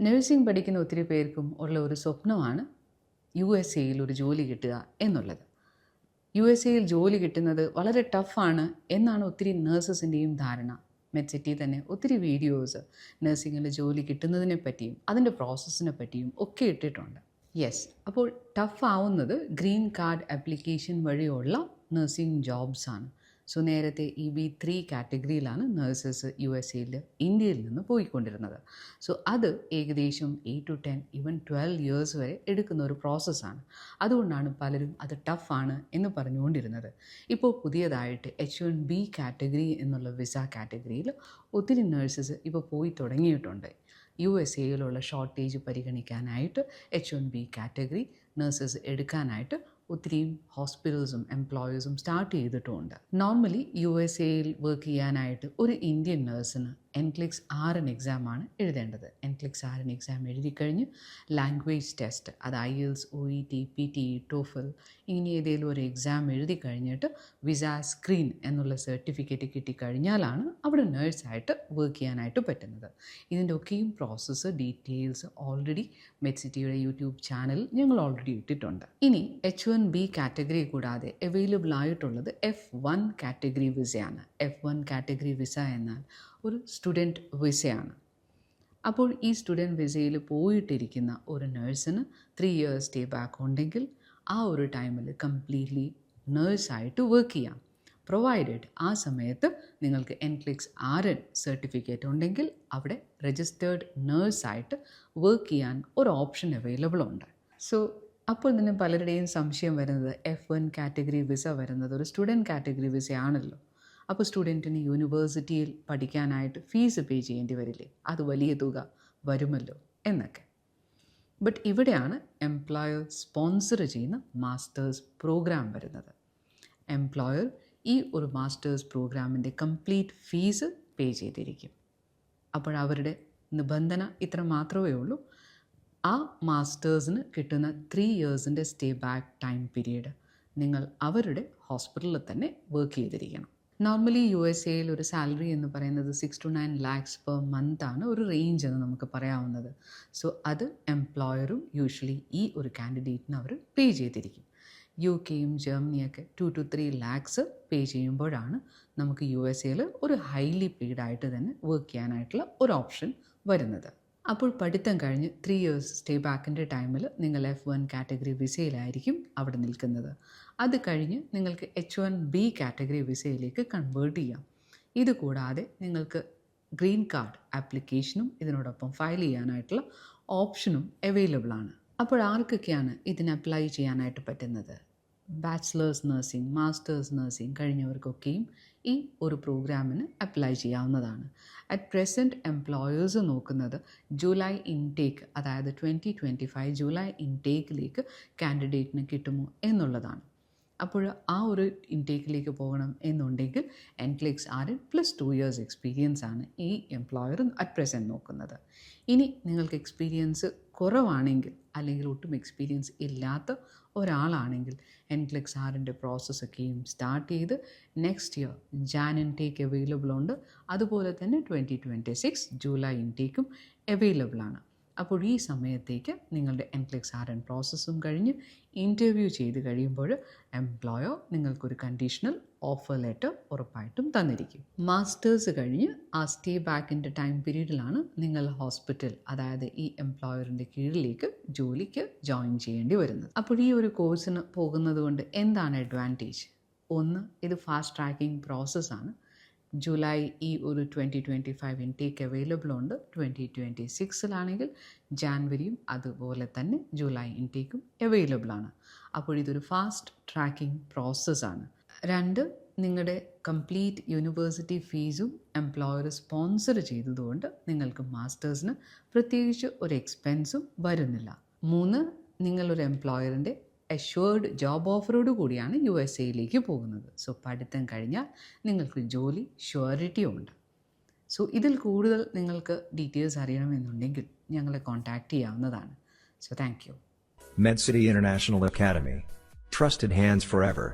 Nursing പഠിക്കുന്ന ഒത്തിരി പേർക്കും ഉള്ള ഒരു സ്വപ്നമാണ് USA-യിൽ ഒരു ജോലി കിട്ടുക എന്നുള്ളത്. USA-യിൽ ജോലി കിട്ടുന്നത് വളരെ ടഫാണ് എന്നാണ് ഒത്തിരി നേഴ്സസിൻ്റെയും ധാരണ. മെഡ്സിറ്റി തന്നെ ഒത്തിരി വീഡിയോസ് നഴ്സിംഗിൽ ജോലി കിട്ടുന്നതിനെ പറ്റിയും അതിൻ്റെ പ്രോസസ്സിനെ പറ്റിയും ഒക്കെ ഇട്ടിട്ടുണ്ട്. യെസ്, അപ്പോൾ ടഫ് ആവുന്നത് ഗ്രീൻ കാർഡ് ആപ്ലിക്കേഷൻ വഴിയുള്ള നഴ്സിംഗ് ജോബ്സാണ്. സോ നേരത്തെ EB3 കാറ്റഗറിയിലാണ് നഴ്സസ് USA-യിൽ ഇന്ത്യയിൽ നിന്ന് പോയിക്കൊണ്ടിരുന്നത്. സോ അത് ഏകദേശം 8 to 10 ഈവൻ 12 ഇയേഴ്സ് വരെ എടുക്കുന്ന ഒരു പ്രോസസ്സാണ്. അതുകൊണ്ടാണ് പലരും അത് ടഫാണ് എന്ന് പറഞ്ഞുകൊണ്ടിരുന്നത്. ഇപ്പോൾ പുതിയതായിട്ട് H1B കാറ്റഗറി എന്നുള്ള വിസ കാറ്റഗറിയിൽ ഒത്തിരി നഴ്സസ് ഇപ്പോൾ പോയി തുടങ്ങിയിട്ടുണ്ട്. USA-യിലുള്ള ഷോർട്ടേജ് പരിഗണിക്കാനായിട്ട് H1B കാറ്റഗറി നഴ്സസ് എടുക്കാനായിട്ട് ഒത്തിരിയും ഹോസ്പിറ്റൽസും എംപ്ലോയേഴ്സും സ്റ്റാർട്ട് ചെയ്തിട്ടുമുണ്ട്. നോർമലി USA-യിൽ വർക്ക് ചെയ്യാനായിട്ട് ഒരു ഇന്ത്യൻ നഴ്സിന് NCLEX RN എക്സാമാണ് എഴുതേണ്ടത്. NCLEX RN എക്സാം എഴുതിക്കഴിഞ്ഞ് ലാംഗ്വേജ് ടെസ്റ്റ്, അത് IELTS, OET, PTE, TOEFL ഇങ്ങനെ ഏതെങ്കിലും ഒരു എക്സാം എഴുതി കഴിഞ്ഞിട്ട് വിസ സ്ക്രീൻ എന്നുള്ള സർട്ടിഫിക്കറ്റ് കിട്ടിക്കഴിഞ്ഞാലാണ് അവിടെ നേഴ്സായിട്ട് വർക്ക് ചെയ്യാനായിട്ട് പറ്റുന്നത്. ഇതിൻ്റെ ഒക്കെയും പ്രോസസ്സ് ഡീറ്റെയിൽസ് ഓൾറെഡി മെഡ്സിറ്റിയുടെ യൂട്യൂബ് ചാനൽ ഞങ്ങൾ ഓൾറെഡി ഇട്ടിട്ടുണ്ട്. ഇനി H1B കാറ്റഗറി കൂടാതെ അവൈലബിൾ ആയിട്ടുള്ളത് F1 category വിസയാണ്. F1 category visa എന്നാൽ ഒരു സ്റ്റുഡൻറ്റ് വിസയാണ്. അപ്പോൾ ഈ സ്റ്റുഡൻറ്റ് വിസയിൽ പോയിട്ടിരിക്കുന്ന ഒരു നഴ്സിന് 3 years സ്റ്റേ ബാക്ക് ഉണ്ടെങ്കിൽ ആ ഒരു ടൈമിൽ കംപ്ലീറ്റ്ലി നേഴ്സായിട്ട് വർക്ക് ചെയ്യാം. പ്രൊവൈഡഡ് ആ സമയത്ത് നിങ്ങൾക്ക് NCLEX RN സർട്ടിഫിക്കറ്റ് ഉണ്ടെങ്കിൽ അവിടെ രജിസ്റ്റേർഡ് നേഴ്സായിട്ട് വർക്ക് ചെയ്യാൻ ഒരു ഓപ്ഷൻ അവൈലബിൾ ഉണ്ട്. സോ അപ്പോൾ തന്നെ പലരുടെയും സംശയം വരുന്നത് F1 കാറ്റഗറി വിസ വരുന്നത് ഒരു സ്റ്റുഡൻറ്റ് കാറ്റഗറി വിസയാണല്ലോ, അപ്പോൾ സ്റ്റുഡൻറ്റിന് യൂണിവേഴ്സിറ്റിയിൽ പഠിക്കാനായിട്ട് ഫീസ് പേ ചെയ്യേണ്ടി വരില്ലേ, അത് വലിയ തുക വരുമല്ലോ എന്നൊക്കെ. ബട്ട് ഇവിടെയാണ് എംപ്ലോയർ സ്പോൺസർ ചെയ്യുന്ന മാസ്റ്റേഴ്സ് പ്രോഗ്രാം വരുന്നത്. എംപ്ലോയർ ഈ ഒരു മാസ്റ്റേഴ്സ് പ്രോഗ്രാമിൻ്റെ കംപ്ലീറ്റ് ഫീസ് പേ ചെയ്തിരിക്കും. അപ്പോൾ അവരുടെ നിബന്ധന ഇത്ര മാത്രമേ ഉള്ളൂ, ആ മാസ്റ്റേഴ്സിന് കിട്ടുന്ന 3 years stay back time period നിങ്ങൾ അവരുടെ ഹോസ്പിറ്റലിൽ തന്നെ വർക്ക് ചെയ്തിരിക്കണം. നോർമലി USA-യിൽ ഒരു സാലറി എന്ന് പറയുന്നത് 6 to 9 lakhs per month ആണ് ഒരു റേഞ്ച് എന്ന് നമുക്ക് പറയാവുന്നത്. സോ അത് എംപ്ലോയറും യൂഷ്വലി ഈ ഒരു കാൻഡിഡേറ്റിന് അവർ പേ ചെയ്തിരിക്കും. UK-യും ജർമ്മനിയൊക്കെ 2 to 3 lakhs പേ ചെയ്യുമ്പോഴാണ് നമുക്ക് USA-യിൽ ഒരു ഹൈലി പെയ്ഡ് ആയിട്ട് തന്നെ വർക്ക് ചെയ്യാനായിട്ടുള്ള ഒരു ഓപ്ഷൻ വരുന്നത്. അപ്പോൾ പഠിത്തം കഴിഞ്ഞ് 3 years സ്റ്റേ ബാക്കിൻ്റെ ടൈമിൽ നിങ്ങൾ F1 കാറ്റഗറി വിസയിലായിരിക്കും അവിടെ നിൽക്കുന്നത്. അത് കഴിഞ്ഞ് നിങ്ങൾക്ക് H1B കാറ്റഗറി വിസയിലേക്ക് കൺവേർട്ട് ചെയ്യാം. ഇതുകൂടാതെ നിങ്ങൾക്ക് ഗ്രീൻ കാർഡ് ആപ്ലിക്കേഷനും ഇതിനോടൊപ്പം ഫയൽ ചെയ്യാനായിട്ടുള്ള ഓപ്ഷനും അവൈലബിൾ ആണ്. അപ്പോൾ ആർക്കൊക്കെയാണ് ഇതിന് അപ്ലൈ ചെയ്യാനായിട്ട് പറ്റുന്നത്? ബാച്ചിലേഴ്സ് നഴ്സിംഗ്, മാസ്റ്റേഴ്സ് നഴ്സിംഗ് കഴിഞ്ഞവർക്കൊക്കെയും ഈ ഒരു പ്രോഗ്രാമിന് അപ്ലൈ ചെയ്യാവുന്നതാണ്. അറ്റ് പ്രസൻറ്റ് എംപ്ലോയേഴ്സ് നോക്കുന്നത് ജൂലൈ ഇൻടേക്ക്, അതായത് 2025 ജൂലൈ ഇൻടേക്കിലേക്ക് കാൻഡിഡേറ്റിന് കിട്ടുമോ എന്നുള്ളതാണ്. അപ്പോൾ ആ ഒരു ഇൻടേക്കിലേക്ക് പോകണം എന്നുണ്ടെങ്കിൽ NCLEX RN + 2 years എക്സ്പീരിയൻസ് ആണ് ഈ എംപ്ലോയർ അറ്റ് പ്രസൻറ്റ് നോക്കുന്നത്. ഇനി നിങ്ങൾക്ക് എക്സ്പീരിയൻസ് കുറവാണെങ്കിൽ അല്ലെങ്കിൽ ഒട്ടും എക്സ്പീരിയൻസ് ഇല്ലാത്ത ഒരാളാണെങ്കിൽ NCLEX RNൻ്റെ പ്രോസസ്സൊക്കെയും സ്റ്റാർട്ട് ചെയ്ത് next year Jan intake available ഉണ്ട്. അതുപോലെ തന്നെ 2026 ജൂലൈ ഇൻടേക്കും അവൈലബിൾ ആണ്. അപ്പോൾ ഈ സമയത്തേക്ക് നിങ്ങളുടെ NCLEX RN പ്രോസസ്സും കഴിഞ്ഞ് ഇൻ്റർവ്യൂ ചെയ്ത് കഴിയുമ്പോൾ എംപ്ലോയർ നിങ്ങൾക്കൊരു കണ്ടീഷണൽ ഓഫർ ലെറ്റർ ഉറപ്പായിട്ടും തന്നിരിക്കും. മാസ്റ്റേഴ്സ് കഴിഞ്ഞ് ആ സ്റ്റേ ബാക്കിൻ്റെ ടൈം പീരീഡിലാണ് നിങ്ങൾ ഹോസ്പിറ്റൽ, അതായത് ഈ എംപ്ലോയറിൻ്റെ കീഴിലേക്ക് ജോലിക്ക് ജോയിൻ ചെയ്യേണ്ടി വരുന്നത്. അപ്പോൾ ഈ ഒരു കോഴ്സിന് പോകുന്നത് കൊണ്ട് എന്താണ് അഡ്വാൻറ്റേജ്? ഒന്ന്, ഇത് ഫാസ്റ്റ് ട്രാക്കിംഗ് പ്രോസസ്സാണ്. ജൂലൈ ഈ ഒരു 2025 ഇൻടേക്ക് അവൈലബിൾ ഉണ്ട്. 2026 ജാനുവരിയും അതുപോലെ തന്നെ ജൂലൈ ഇൻടേക്കും അവൈലബിൾ ആണ്. അപ്പോൾ ഇതൊരു ഫാസ്റ്റ് ട്രാക്കിംഗ് പ്രോസസ്സാണ്. 2, നിങ്ങളുടെ കംപ്ലീറ്റ് യൂണിവേഴ്സിറ്റി ഫീസും എംപ്ലോയർ സ്പോൺസർ ചെയ്തതുകൊണ്ട് നിങ്ങൾക്ക് മാസ്റ്റേഴ്സിന് പ്രത്യേകിച്ച് ഒരു എക്സ്പെൻസും വരുന്നില്ല. 3, നിങ്ങളൊരു എംപ്ലോയറിൻ്റെ അഷ്വേർഡ് ജോബ് ഓഫറോട് കൂടിയാണ് USA-യിലേക്ക് പോകുന്നത്. സോ പഠിത്തം കഴിഞ്ഞാൽ നിങ്ങൾക്ക് ജോലി ഷ്യൂരിറ്റി ഉണ്ട്. സോ ഇതിൽ കൂടുതൽ നിങ്ങൾക്ക് ഡീറ്റെയിൽസ് അറിയണമെന്നുണ്ടെങ്കിൽ ഞങ്ങളെ കോൺടാക്റ്റ് ചെയ്യാവുന്നതാണ്. So thank you. MedCity International Academy. Trusted hands forever.